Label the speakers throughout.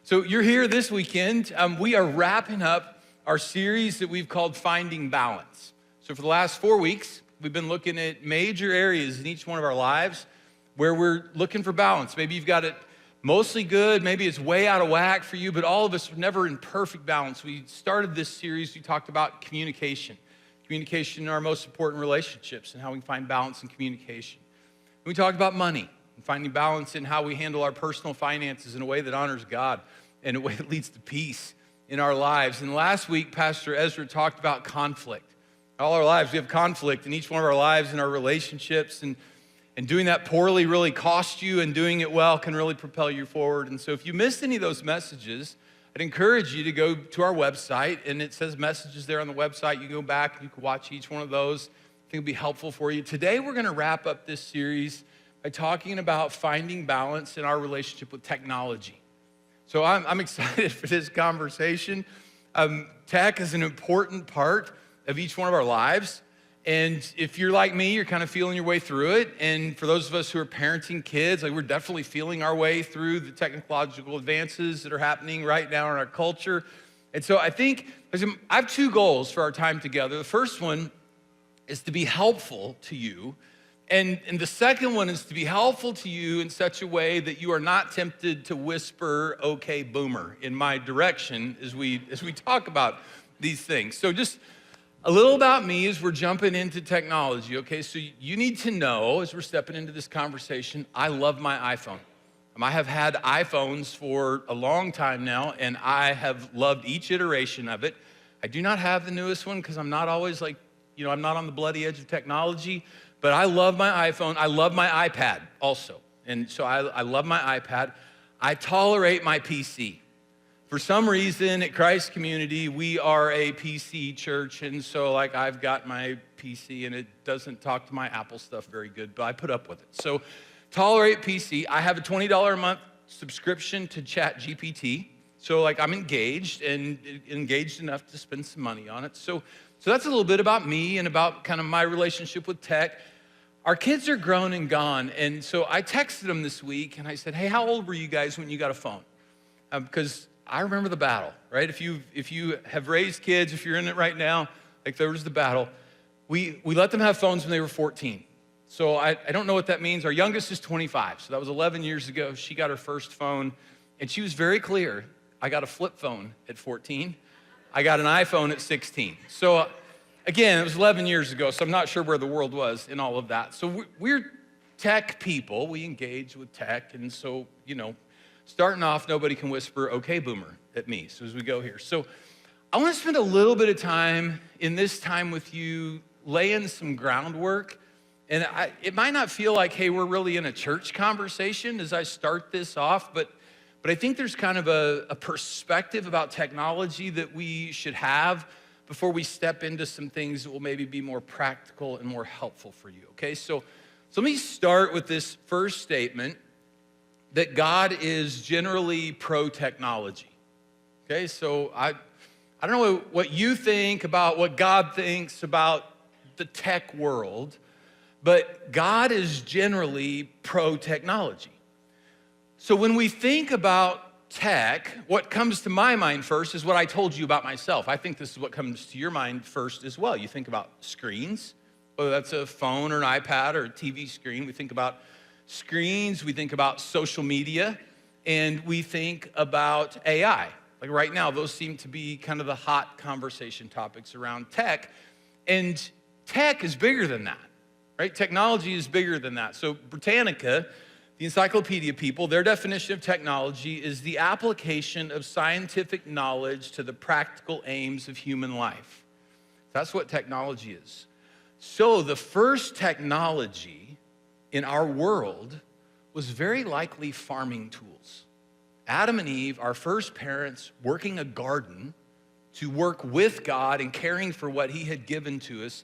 Speaker 1: So you're here this weekend. We are wrapping up our series that we've called Finding Balance. So for the last 4 weeks, we've been looking at major areas in each one of our lives where we're looking for balance. Maybe you've got it mostly good, maybe it's way out of whack for you, but all of us are never in perfect balance. We started this series, we talked about communication in our most important relationships and how we can find balance in communication. We talked about money and finding balance in how we handle our personal finances in a way that honors God and a way that leads to peace in our lives. And last week, Pastor Ezra talked about conflict. All our lives, we have conflict in each one of our lives, in our relationships, and doing that poorly really costs you, and doing it well can really propel you forward. And so if you missed any of those messages, I'd encourage you to go to our website, and it says messages there on the website. You can go back and you can watch each one of those. I think it'll be helpful for you. Today, we're gonna wrap up this series by talking about finding balance in our relationship with technology. So I'm excited for this conversation. Tech is an important part of each one of our lives. And if you're like me, you're kind of feeling your way through it. And for those of us who are parenting kids, we're definitely feeling our way through the technological advances that are happening right now in our culture. And so I think I have two goals for our time together. The first one is to be helpful to you. And the second one is to be helpful to you in such a way that you are not tempted to whisper, "Okay, boomer," in my direction as we talk about these things. So just a little about me as we're jumping into technology, okay? So you need to know, as we're stepping into this conversation, I love my iPhone. I have had iPhones for a long time now, and I have loved each iteration of it. I do not have the newest one because I'm not always I'm not on the bloody edge of technology, but I love my iPhone. I love my iPad also. And so I love my iPad. I tolerate my PC. For some reason at Christ Community, we are a PC church. And so I've got my PC and it doesn't talk to my Apple stuff very good, but I put up with it. So tolerate PC. I have a $20 a month subscription to ChatGPT. So I'm engaged enough to spend some money on it. So that's a little bit about me and about kind of my relationship with tech. Our kids are grown and gone, and so I texted them this week, and I said, "Hey, how old were you guys when you got a phone?" Because I remember the battle, right? If you have raised kids, if you're in it right now, there was the battle. We let them have phones when they were 14. So I don't know what that means. Our youngest is 25, so that was 11 years ago. She got her first phone, and she was very clear. I got a flip phone at 14. I got an iPhone at 16. So again, it was 11 years ago, so I'm not sure where the world was in all of that. So we're tech people. We engage with tech. And so, starting off, nobody can whisper, "Okay, boomer," at me. So as we go here. So I want to spend a little bit of time in this time with you laying some groundwork. And it might not feel like, hey, we're really in a church conversation as I start this off, but I think there's kind of a perspective about technology that we should have before we step into some things that will maybe be more practical and more helpful for you, okay? So let me start with this first statement that God is generally pro-technology, okay? So I don't know what you think about what God thinks about the tech world, but God is generally pro-technology. So when we think about tech, what comes to my mind first is what I told you about myself. I think this is what comes to your mind first as well. You think about screens, whether that's a phone or an iPad or a TV screen. We think about screens, we think about social media, and we think about AI. Right now, those seem to be kind of the hot conversation topics around tech. And tech is bigger than that, right? Technology is bigger than that. So Britannica, the encyclopedia people, their definition of technology is the application of scientific knowledge to the practical aims of human life. That's what technology is. So the first technology in our world was very likely farming tools. Adam and Eve, our first parents, working a garden to work with God and caring for what he had given to us.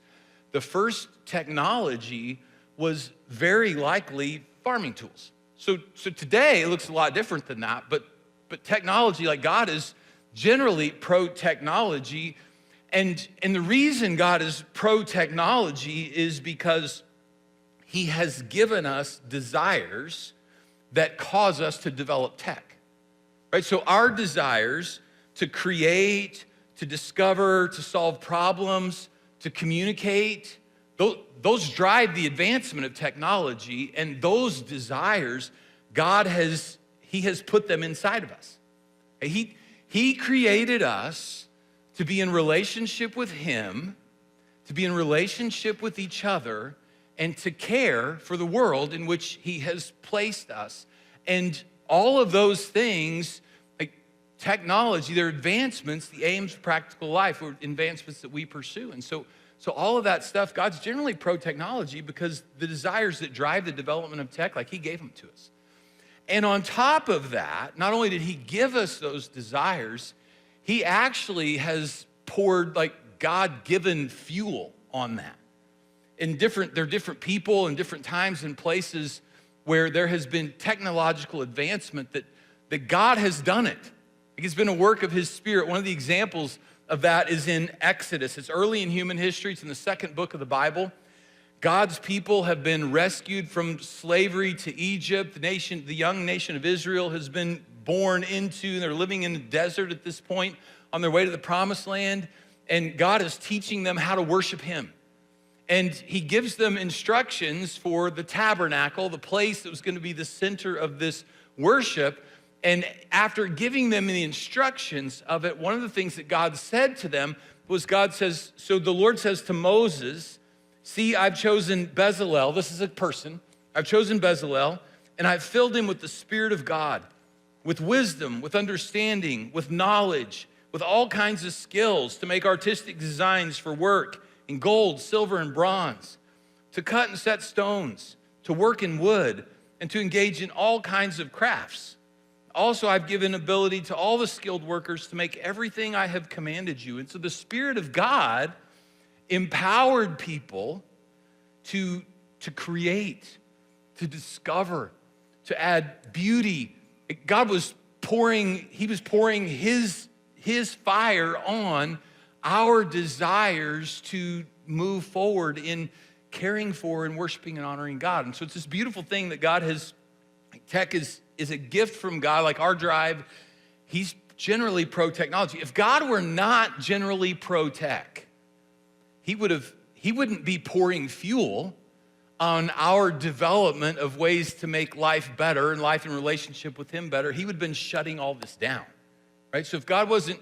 Speaker 1: The first technology was very likely farming tools. So today it looks a lot different than that, but technology, God is generally pro-technology, and the reason God is pro-technology is because he has given us desires that cause us to develop tech. right? So our desires to create, to discover, to solve problems, to communicate, those drive the advancement of technology, and those desires, He has put them inside of us. He created us to be in relationship with Him, to be in relationship with each other, and to care for the world in which He has placed us. And all of those things, like technology, they're advancements, the aims of practical life, or advancements that we pursue. And so all of that stuff, God's generally pro-technology because the desires that drive the development of tech, like He gave them to us. And on top of that, not only did He give us those desires, He actually has poured like God-given fuel on that. There are different people in different times and places where there has been technological advancement that God has done it. It's been a work of His Spirit. One of the examples of that is in Exodus. It's early in human history. It's in the second book of the Bible. God's people have been rescued from slavery to Egypt. The young nation of Israel has been born into, they're living in the desert at this point on their way to the promised land. And God is teaching them how to worship Him. And He gives them instructions for the tabernacle, the place that was going to be the center of this worship. And after giving them the instructions of it, one of the things that God said to them was so the Lord says to Moses, see, I've chosen Bezalel. This is a person. I've chosen Bezalel, and I've filled him with the Spirit of God, with wisdom, with understanding, with knowledge, with all kinds of skills to make artistic designs for work in gold, silver, and bronze, to cut and set stones, to work in wood, and to engage in all kinds of crafts. Also, I've given ability to all the skilled workers to make everything I have commanded you. And so the Spirit of God empowered people to create, to discover, to add beauty. God was pouring his fire on our desires to move forward in caring for and worshiping and honoring God. And so it's this beautiful thing that God has, tech is a gift from God, like our drive. He's generally pro-technology. If God were not generally pro-tech, He wouldn't be pouring fuel on our development of ways to make life better and life in relationship with Him better. He would have been shutting all this down, right? So if God wasn't,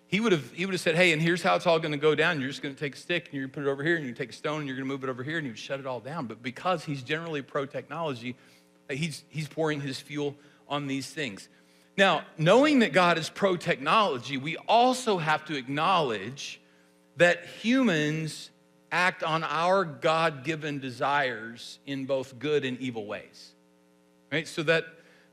Speaker 1: He would have said, hey, and here's how it's all going to go down. You're just going to take a stick and you're going to put it over here, and you take a stone and you're going to move it over here, and He would shut it all down. But because He's generally pro-technology, He's pouring His fuel on these things. Now, knowing that God is pro-technology, we also have to acknowledge that humans act on our God-given desires in both good and evil ways, right? So that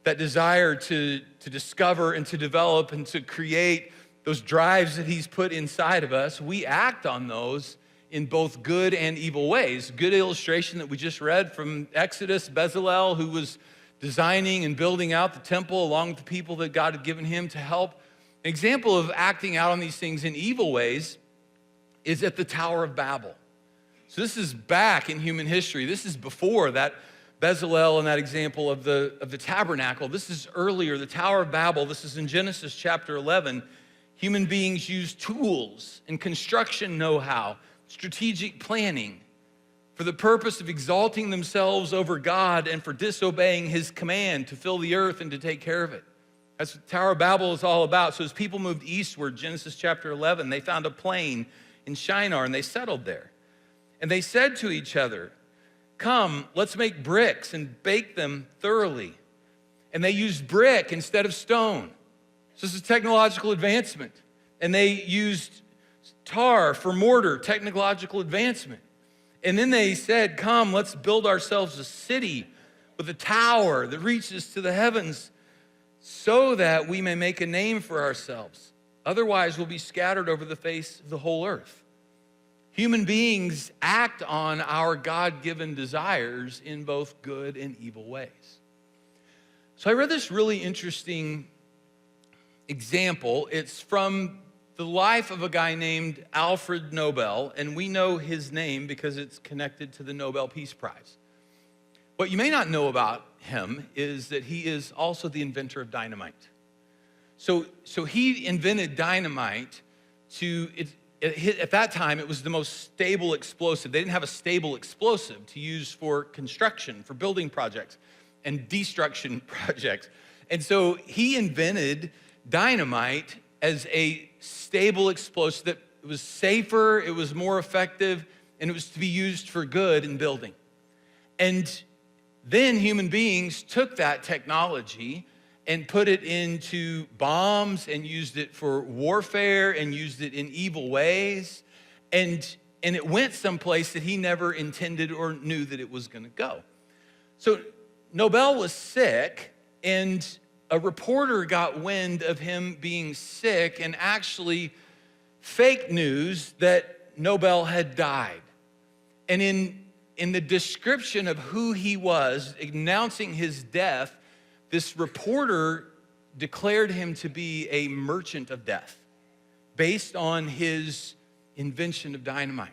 Speaker 1: desire to discover and to develop and to create those drives that He's put inside of us, we act on those in both good and evil ways. Good illustration that we just read from Exodus, Bezalel, who was designing and building out the temple along with the people that God had given him to help. An example of acting out on these things in evil ways is at the Tower of Babel. So this is back in human history. This is before that Bezalel and that example of the tabernacle. This is earlier, the Tower of Babel. This is in Genesis chapter 11. Human beings use tools and construction know-how, strategic planning for the purpose of exalting themselves over God and for disobeying His command to fill the earth and to take care of it. That's what the Tower of Babel is all about. So as people moved eastward, Genesis chapter 11, they found a plain in Shinar and they settled there. And they said to each other, come, let's make bricks and bake them thoroughly. And they used brick instead of stone. So this is technological advancement. And they used tar for mortar, technological advancement. And then they said, come, let's build ourselves a city with a tower that reaches to the heavens so that we may make a name for ourselves. Otherwise, we'll be scattered over the face of the whole earth. Human beings act on our God-given desires in both good and evil ways. So I read this really interesting example. It's from the life of a guy named Alfred Nobel, and we know his name because it's connected to the Nobel Peace Prize. What you may not know about him is that he is also the inventor of dynamite. So he invented dynamite at that time, it was the most stable explosive. They didn't have a stable explosive to use for construction, for building projects and destruction projects. And so he invented dynamite as a stable explosive that was safer, it was more effective, and it was to be used for good in building. And then human beings took that technology and put it into bombs and used it for warfare and used it in evil ways. And it went someplace that he never intended or knew that it was gonna go. So Nobel was sick, and a reporter got wind of him being sick, and actually fake news that Nobel had died. And in the description of who he was, announcing his death, this reporter declared him to be a merchant of death based on his invention of dynamite.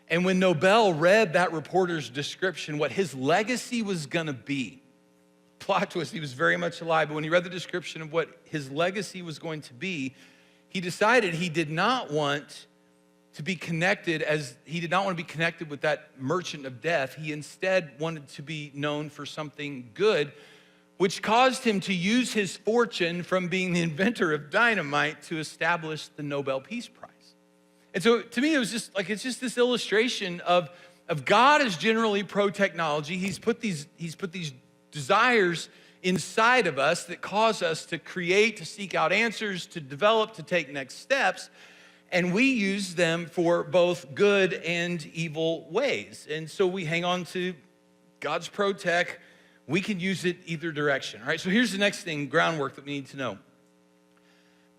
Speaker 1: And when Nobel read that reporter's description, what his legacy was gonna be, plot twist, he was very much alive, but when he read the description of what his legacy was going to be, he decided he did not want to be connected with that merchant of death. He instead wanted to be known for something good, which caused him to use his fortune from being the inventor of dynamite to establish the Nobel Peace Prize. And so to me, it's just this illustration of God is generally pro-technology. He's put these desires inside of us that cause us to create, to seek out answers, to develop, to take next steps. And we use them for both good and evil ways. And so we hang on to God's pro-tech. We can use it either direction. All right, so here's the next thing, groundwork that we need to know.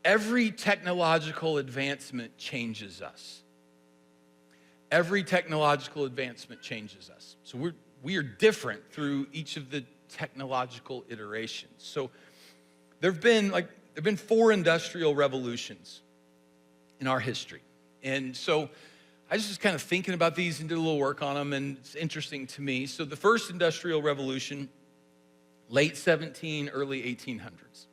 Speaker 1: Every technological advancement changes us. Every technological advancement changes us. So we are different through each of the technological iterations. So there've been 4 industrial revolutions in our history. And so I was just kind of thinking about these and did a little work on them, and it's interesting to me. So the first industrial revolution, late 1700s, early 1800s.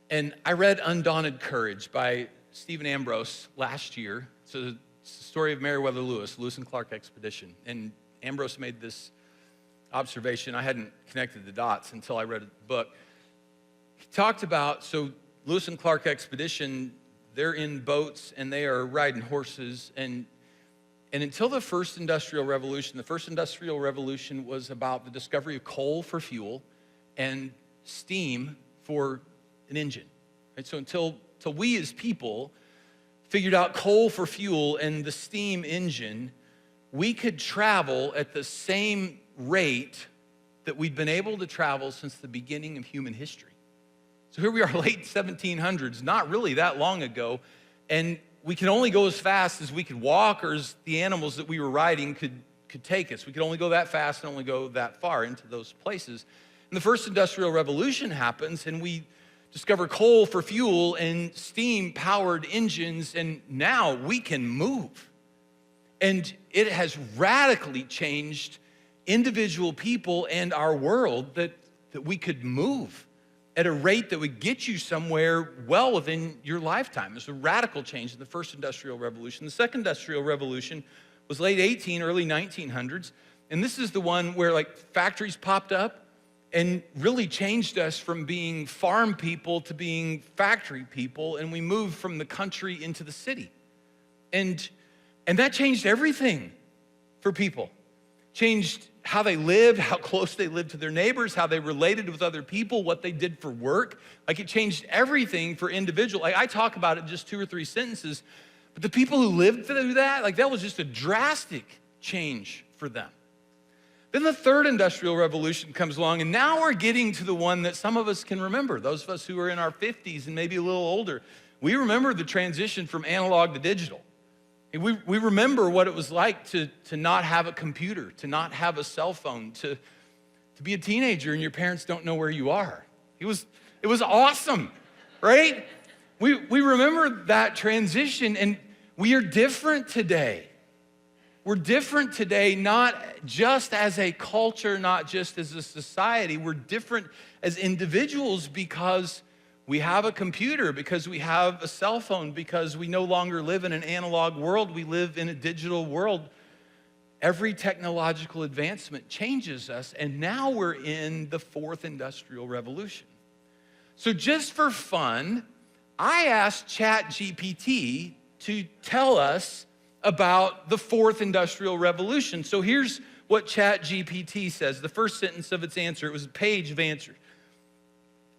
Speaker 1: And I read Undaunted Courage by Stephen Ambrose last year. So it's the story of Meriwether Lewis, Lewis and Clark expedition. And Ambrose made this observation. I hadn't connected the dots until I read the book. He talked about, so Lewis and Clark expedition, they're in boats and they are riding horses. And until the first industrial revolution was about the discovery of coal for fuel and steam for an engine. Right? So until we as people figured out coal for fuel and the steam engine, we could travel at the same rate that we'd been able to travel since the beginning of human history. So here we are, late 1700s, not really that long ago, and we can only go as fast as we could walk or as the animals that we were riding could take us. We could only go that fast and only go that far into those places. And the first industrial revolution happens, and we discover coal for fuel and steam-powered engines, and now we can move. And it has radically changed individual people and our world that we could move at a rate that would get you somewhere well within your lifetime. It's a radical change in the first industrial revolution. The second industrial revolution was late early 1900s. And this is the one where factories popped up and really changed us from being farm people to being factory people. And we moved from the country into the city. And that changed everything for people. Changed how they lived, how close they lived to their neighbors, how they related with other people, what they did for work. It changed everything for individuals. I talk about it in just 2 or 3 sentences, but the people who lived through that, that was just a drastic change for them. Then the third industrial revolution comes along, and now we're getting to the one that some of us can remember. Those of us who are in our 50s and maybe a little older, we remember the transition from analog to digital. We remember what it was like to not have a computer, to not have a cell phone, to be a teenager and your parents don't know where you are. It was awesome, right? We remember that transition, and we are different today. We're different today, not just as a culture, not just as a society. We're different as individuals because We have a computer because we have a cell phone, because we no longer live in an analog world. We live in a digital world. Every technological advancement changes us, and now we're in the fourth industrial revolution. So just for fun, I asked ChatGPT to tell us about the fourth industrial revolution. So here's what ChatGPT says. The first sentence of its answer, it was a page of answers.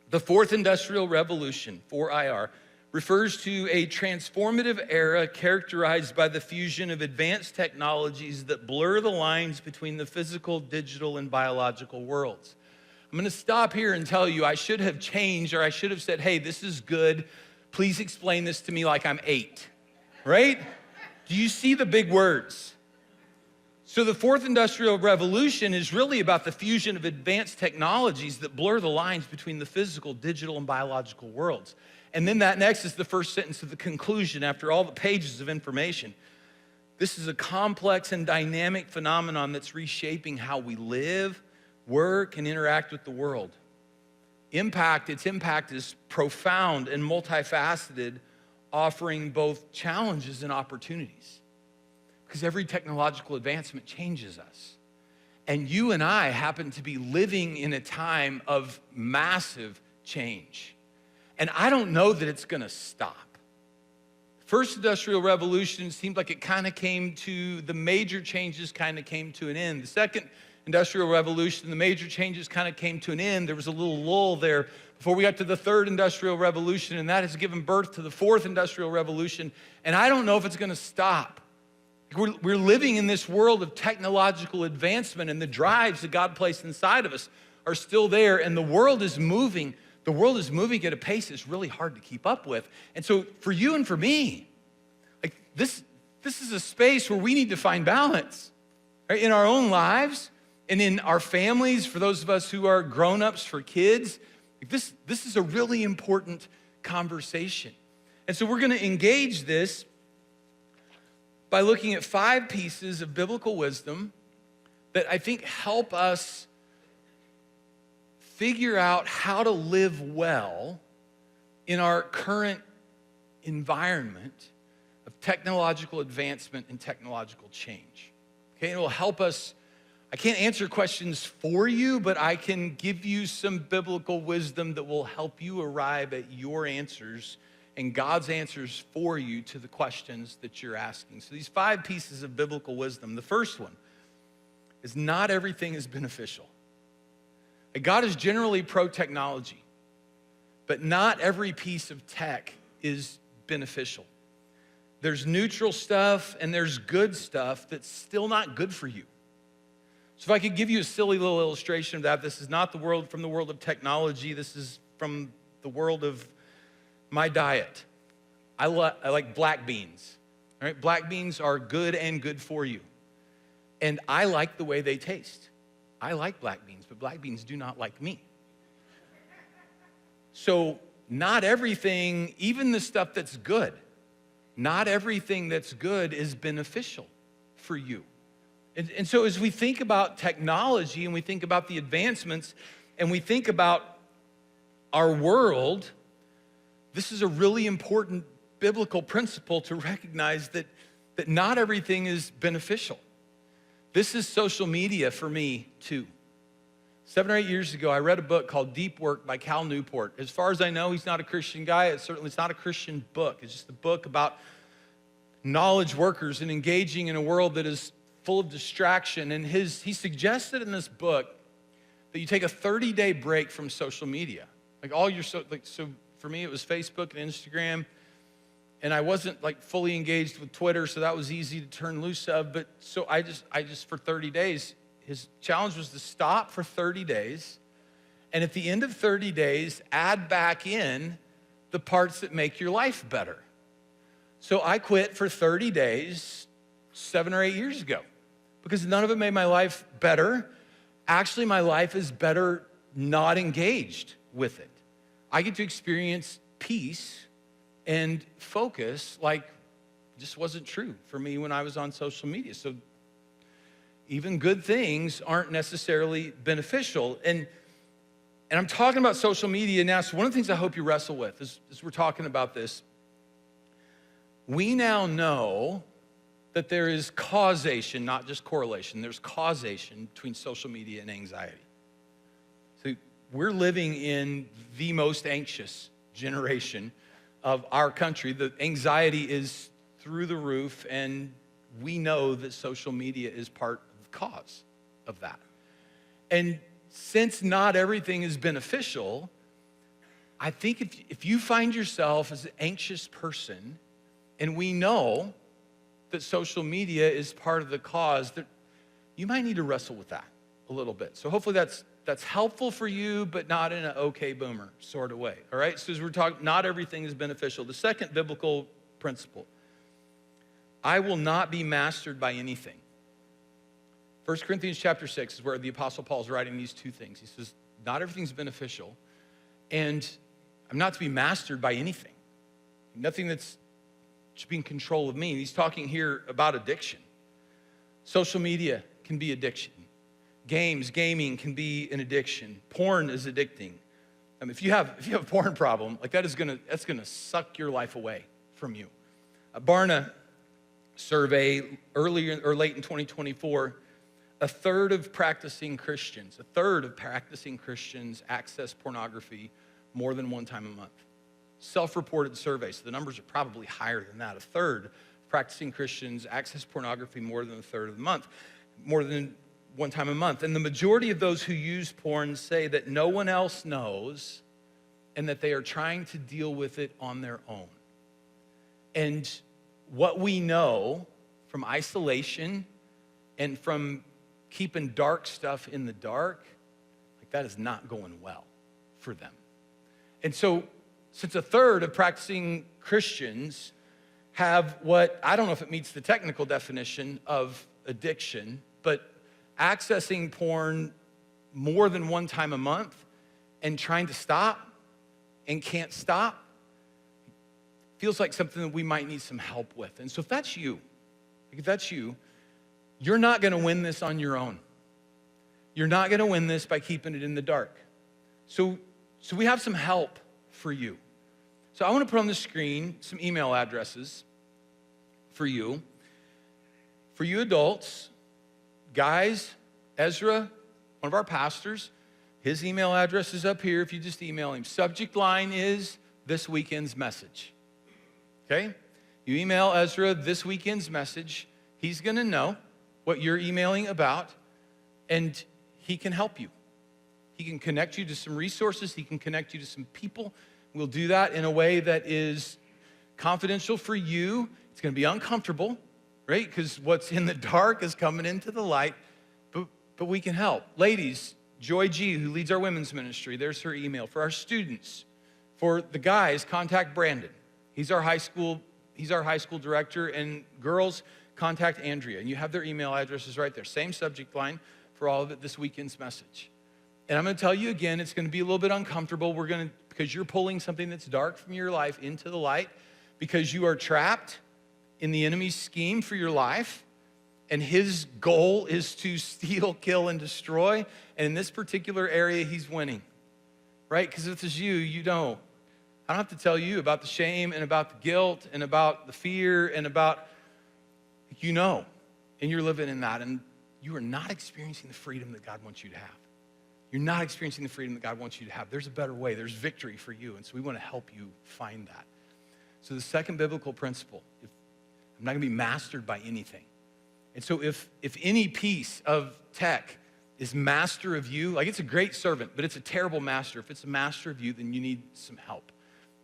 Speaker 1: The fourth industrial revolution, 4IR, refers to a transformative era characterized by the fusion of advanced technologies that blur the lines between the physical, digital, and biological worlds. I'm gonna stop here and tell you I should have changed, or I should have said, hey, this is good. Please explain this to me like I'm 8, right? Do you see the big words? So the fourth industrial revolution is really about the fusion of advanced technologies that blur the lines between the physical, digital, and biological worlds. And then that next is the first sentence of the conclusion after all the pages of information. This is a complex and dynamic phenomenon that's reshaping how we live, work, and interact with the world. Its impact is profound and multifaceted, offering both challenges and opportunities. Because every technological advancement changes us. And you and I happen to be living in a time of massive change. And I don't know that it's gonna stop. First industrial revolution seemed like it kind of came to, the major changes kind of came to an end. The second industrial revolution, the major changes kind of came to an end. There was a little lull there before we got to the third industrial revolution, and that has given birth to the fourth industrial revolution. And I don't know if it's gonna stop. We're living in this world of technological advancement, and the drives that God placed inside of us are still there, and the world is moving. The world is moving at a pace that's really hard to keep up with. And so for you and for me, like this is a space where we need to find balance, right? In our own lives and in our families, for those of us who are grown-ups, for kids. This is a really important conversation. And so we're gonna engage this by looking at 5 pieces of biblical wisdom that I think help us figure out how to live well in our current environment of technological advancement and technological change. Okay, it will help us. I can't answer questions for you, but I can give you some biblical wisdom that will help you arrive at your answers and God's answers for you to the questions that you're asking. So these 5 pieces of biblical wisdom. The first one is not everything is beneficial. God is generally pro-technology, but not every piece of tech is beneficial. There's neutral stuff and there's good stuff that's still not good for you. So if I could give you a silly little illustration of that, this is not from the world of technology. This is from the world of my diet. I like black beans. All right, black beans are good and good for you. And I like the way they taste. I like black beans, but black beans do not like me. So not everything, even the stuff that's good, not everything that's good is beneficial for you. And so as we think about technology and we think about the advancements and we think about our world, this is a really important biblical principle to recognize that not everything is beneficial. This is social media for me too. 7 or 8 years ago, I read a book called Deep Work by Cal Newport. As far as I know, he's not a Christian guy. It's not a Christian book. It's just a book about knowledge workers and engaging in a world that is full of distraction. And he suggested in this book that you take a 30-day break from social media. So for me, it was Facebook and Instagram, and I wasn't fully engaged with Twitter, so that was easy to turn loose of. But so I just for 30 days, his challenge was to stop for 30 days, and at the end of 30 days, add back in the parts that make your life better. So I quit for 30 days 7 or 8 years ago because none of it made my life better. Actually, my life is better not engaged with it. I get to experience peace and focus like just wasn't true for me when I was on social media. So even good things aren't necessarily beneficial. And And I'm talking about social media now, so one of the things I hope you wrestle with is we're talking about this, we now know that there is causation, not just correlation. There's causation between social media and anxiety. So we're living in the most anxious generation of our country. The anxiety is through the roof, and we know that social media is part of the cause of that. And since not everything is beneficial, I think if you find yourself as an anxious person, and we know that social media is part of the cause, that you might need to wrestle with that a little bit. So hopefully that's helpful for you, but not in an okay boomer sort of way, all right? So as we're talking, not everything is beneficial. The second biblical principle, I will not be mastered by anything. 1 Corinthians chapter 6 is where the Apostle Paul is writing these two things. He says, not everything's beneficial, and I'm not to be mastered by anything. Nothing that's should be in control of me. And he's talking here about addiction. Social media can be addiction. Gaming can be an addiction. Porn is addicting. I mean, if you have a porn problem, like that's gonna suck your life away from you. A Barna survey earlier or late in 2024, a third of practicing Christians access pornography more than one time a month. Self-reported survey, so the numbers are probably higher than that. A third of practicing Christians access pornography more than a third of the month, more than one time a month. And the majority of those who use porn say that no one else knows and that they are trying to deal with it on their own. And what we know from isolation and from keeping dark stuff in the dark, like that is not going well for them. And so, since a third of practicing Christians have what, I don't know if it meets the technical definition of addiction, but accessing porn more than one time a month and trying to stop and can't stop, feels like something that we might need some help with. And so if that's you, you're not gonna win this on your own. You're not gonna win this by keeping it in the dark. So we have some help for you. So I want to put on the screen some email addresses for you. For you adults, guys, Ezra, one of our pastors, his email address is up here if you just email him. Subject line is this weekend's message. Okay? You email Ezra this weekend's message. He's going to know what you're emailing about, and he can help you. He can connect you to some resources. He can connect you to some people. We'll do that in a way that is confidential for you. It's going to be uncomfortable, right? Because what's in the dark is coming into the light, but we can help. Ladies, Joy G, who leads our women's ministry, there's her email. For our students, for the guys, contact Brandon. He's our high school director. And girls, contact Andrea. And you have their email addresses right there. Same subject line for all of it, this weekend's message. And I'm going to tell you again, it's going to be a little bit uncomfortable. Because you're pulling something that's dark from your life into the light, because you are trapped in the enemy's scheme for your life, and his goal is to steal, kill, and destroy. And in this particular area, he's winning, right? Because if it's you know. I don't have to tell you about the shame and about the guilt and about the fear and about, and you're living in that, and you are not experiencing the freedom that God wants you to have. You're not experiencing the freedom that God wants you to have. There's a better way. There's victory for you. And so we want to help you find that. So the second biblical principle, I'm not going to be mastered by anything. And so if any piece of tech is master of you, like it's a great servant, but it's a terrible master. If it's a master of you, then you need some help.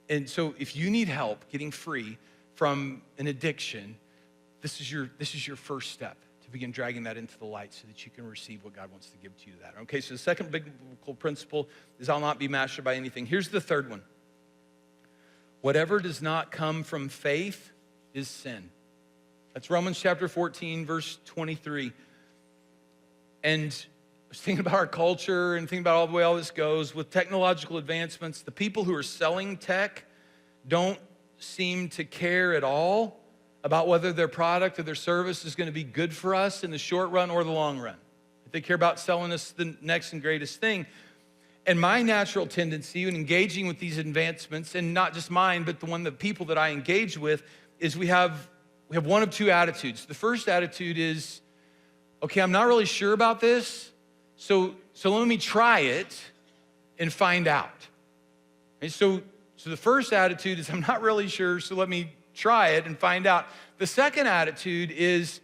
Speaker 1: And so if you need help getting free from an addiction, this is your first step. To begin dragging that into the light so that you can receive what God wants to give to you that. Okay, so the second biblical principle is I'll not be mastered by anything. Here's the third one. Whatever does not come from faith is sin. That's Romans chapter 14, verse 23. And I was thinking about our culture and thinking about all the way all this goes. With technological advancements, the people who are selling tech don't seem to care at all about whether their product or their service is going to be good for us in the short run or the long run. They care about selling us the next and greatest thing. and my natural tendency in engaging with these advancements, and not just mine, but the people that I engage with, is we have one of two attitudes. The first attitude is, okay, I'm not really sure about this, so let me try it and find out. And so the first attitude is, I'm not really sure, so let me try it and find out. The second attitude is,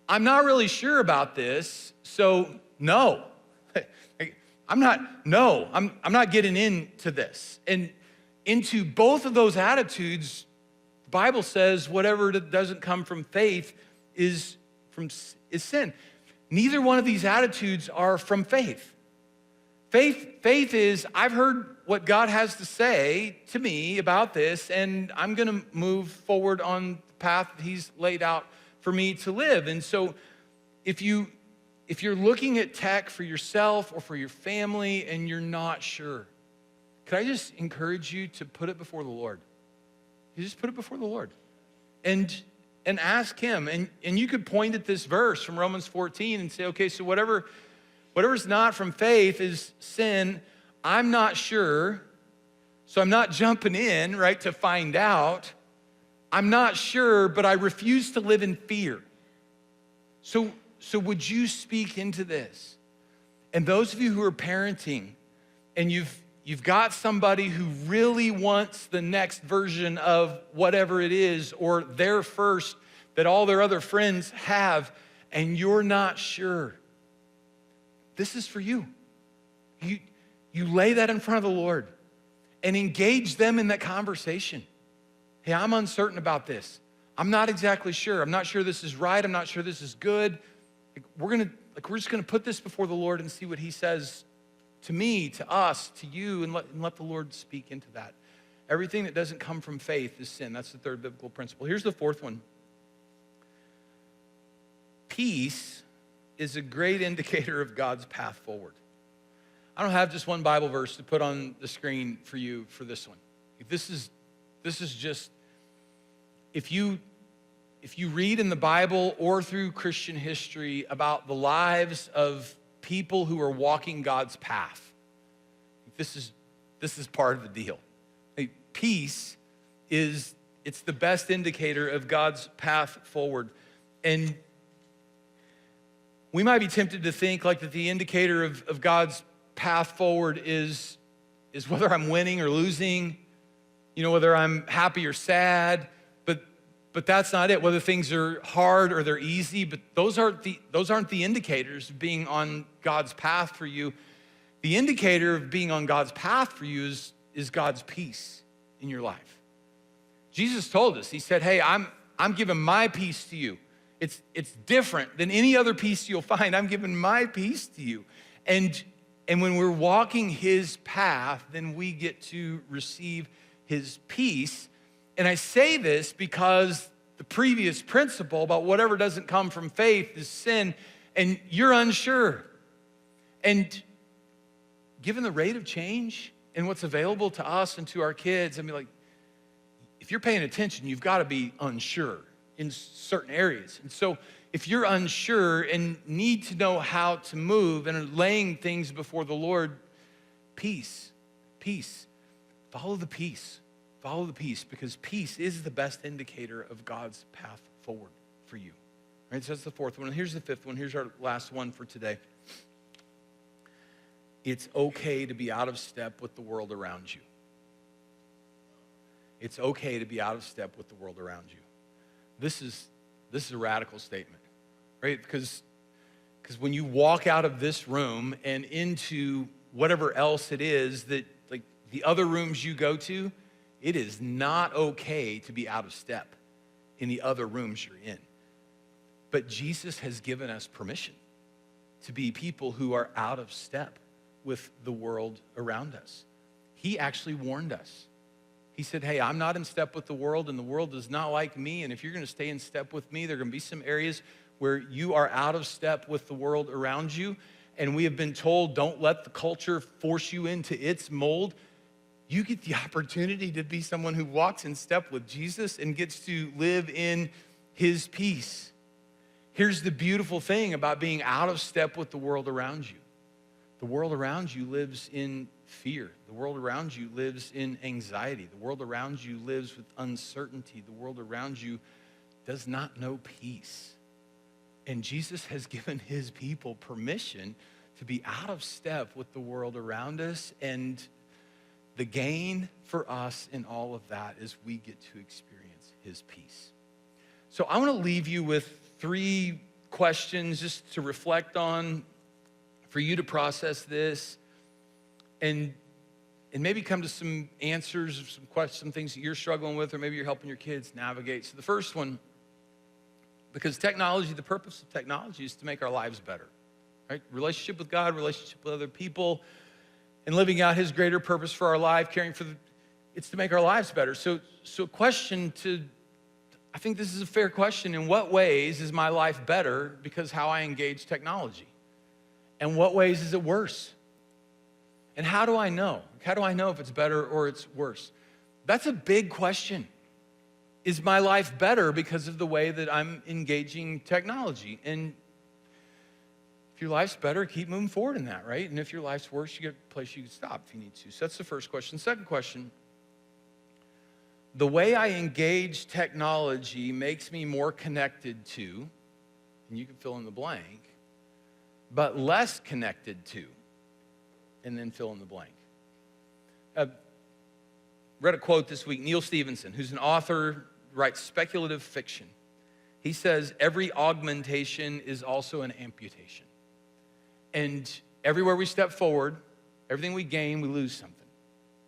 Speaker 1: I'm not really sure about this, so no. I'm not getting into this. And into both of those attitudes, the Bible says whatever doesn't come from faith is sin. Neither one of these attitudes are from faith. Faith is, I've heard what God has to say to me about this, and I'm gonna move forward on the path that he's laid out for me to live. And so if you're looking at tech for yourself or for your family and you're not sure, could I just encourage you to put it before the Lord? You just put it before the Lord and ask him. And you could point at this verse from Romans 14 and say, okay, so whatever's not from faith is sin. I'm not sure, so I'm not jumping in, right, to find out. I'm not sure, but I refuse to live in fear. So would you speak into this? And those of you who are parenting and you've got somebody who really wants the next version of whatever it is, or their first that all their other friends have, and you're not sure, this is for you. You lay that in front of the Lord and engage them in that conversation. Hey, I'm uncertain about this. I'm not exactly sure. I'm not sure this is right. I'm not sure this is good. We're just gonna put this before the Lord and see what he says to me, to us, to you, and let the Lord speak into that. Everything that doesn't come from faith is sin. That's the third biblical principle. Here's the fourth one. Peace is a great indicator of God's path forward. I don't have just one Bible verse to put on the screen for you for this one. This is just, if you read in the Bible or through Christian history about the lives of people who are walking God's path, this is part of the deal. Peace it's the best indicator of God's path forward. And we might be tempted to think like that the indicator of God's path forward is whether I'm winning or losing, whether I'm happy or sad, but that's not it. Whether things are hard or they're easy, but those aren't the indicators of being on God's path for you. The indicator of being on God's path for you is God's peace in your life. Jesus told us, he said, hey, I'm giving my peace to you. It's different than any other peace you'll find. I'm giving my peace to you. And when we're walking his path, then we get to receive his peace. And I say this because the previous principle about whatever doesn't come from faith is sin, and you're unsure. And given the rate of change and what's available to us and to our kids, if you're paying attention, you've got to be unsure in certain areas. And so if you're unsure and need to know how to move and are laying things before the Lord, peace. Follow the peace, because peace is the best indicator of God's path forward for you. Right, so that's the fourth one. And here's the fifth one. Here's our last one for today. It's okay to be out of step with the world around you. It's okay to be out of step with the world around you. This is a radical statement, right? Because when you walk out of this room and into whatever else it is that, like the other rooms you go to, it is not okay to be out of step in the other rooms you're in. But Jesus has given us permission to be people who are out of step with the world around us. He actually warned us. He said, hey, I'm not in step with the world, and the world does not like me. And if you're going to stay in step with me, there are going to be some areas where you are out of step with the world around you. And we have been told, don't let the culture force you into its mold. You get the opportunity to be someone who walks in step with Jesus and gets to live in his peace. Here's the beautiful thing about being out of step with the world around you. The world around you lives in fear. The world around you lives in anxiety. The world around you lives with uncertainty. The world around you does not know peace. And Jesus has given his people permission to be out of step with the world around us. And the gain for us in all of that is we get to experience his peace. So I want to leave you with 3 questions just to reflect on, for you to process this, and maybe come to some answers of some questions, some things that you're struggling with, or maybe you're helping your kids navigate. So the first one, because technology, the purpose of technology is to make our lives better, right? Relationship with God, relationship with other people, and living out his greater purpose for our life, caring for it's to make our lives better. So question I think this is a fair question. In what ways is my life better because how I engage technology? And what ways is it worse? And how do I know? How do I know if it's better or it's worse? That's a big question. Is my life better because of the way that I'm engaging technology? And if your life's better, keep moving forward in that, right? And if your life's worse, you get a place you can stop if you need to. So that's the first question. Second question, the way I engage technology makes me more connected to, and you can fill in the blank, but less connected to, and then fill in the blank. Read a quote this week, Neal Stephenson, who's an author, writes speculative fiction. He says, every augmentation is also an amputation. And everywhere we step forward, everything we gain, we lose something.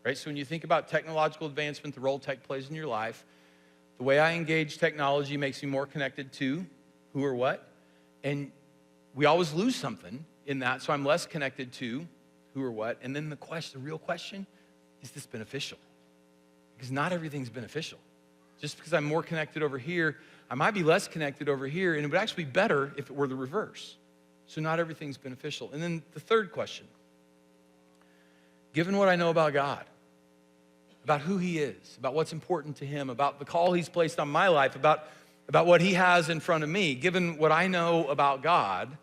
Speaker 1: Right? So when you think about technological advancement, the role tech plays in your life, the way I engage technology makes me more connected to who or what. And we always lose something in that, so I'm less connected to who or what. And then the real question, is this beneficial? Because not everything's beneficial. Just because I'm more connected over here, I might be less connected over here, and it would actually be better if it were the reverse. So not everything's beneficial. And then the third question, given what I know about God, about who he is, about what's important to him, about the call he's placed on my life, about what he has in front of me, given what I know about God,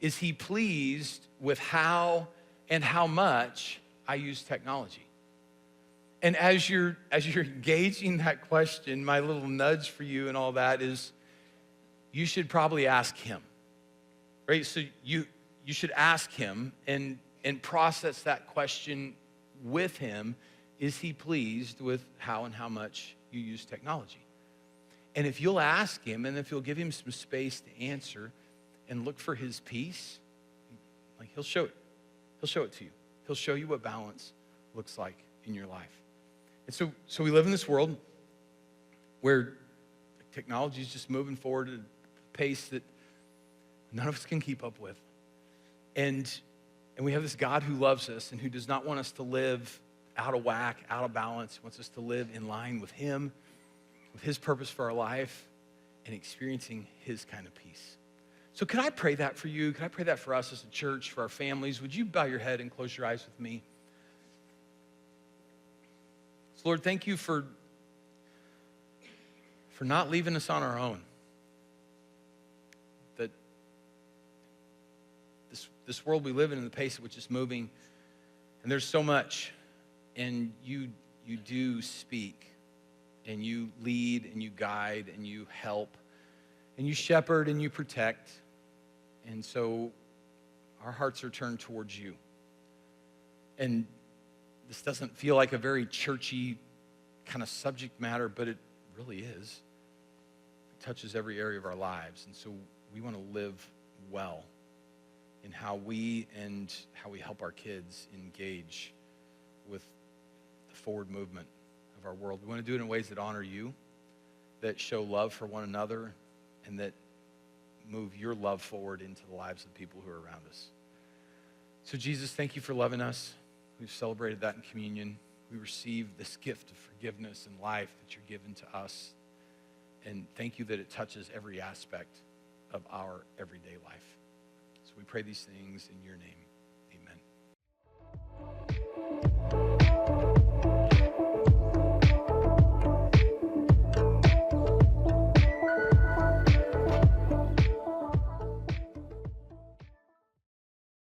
Speaker 1: is he pleased with how and how much I use technology? And as you're engaging that question, my little nudge for you and all that is, you should probably ask him, right? So you should ask him and process that question with him. Is he pleased with how and how much you use technology? And if you'll ask him, and if you'll give him some space to answer and look for his peace, like he'll show it. He'll show it to you. He'll show you what balance looks like in your life. And so we live in this world where technology is just moving forward at a pace that none of us can keep up with. And we have this God who loves us and who does not want us to live out of whack, out of balance. He wants us to live in line with him, with his purpose for our life, and experiencing his kind of peace. So could I pray that for you? Could I pray that for us as a church, for our families? Would you bow your head and close your eyes with me? So Lord, thank you for not leaving us on our own. That this world we live in, the pace at which it's moving, and there's so much, and you do speak, and you lead, and you guide, and you help, and you shepherd, and you protect. And so our hearts are turned towards you. And this doesn't feel like a very churchy kind of subject matter, but it really is. It touches every area of our lives. And so we want to live well in how we help our kids engage with the forward movement of our world. We want to do it in ways that honor you, that show love for one another, and that move your love forward into the lives of the people who are around us. So Jesus, thank you for loving us. We've celebrated that in communion. We receive this gift of forgiveness and life that you're given to us. And thank you that it touches every aspect of our everyday life. So we pray these things in your name.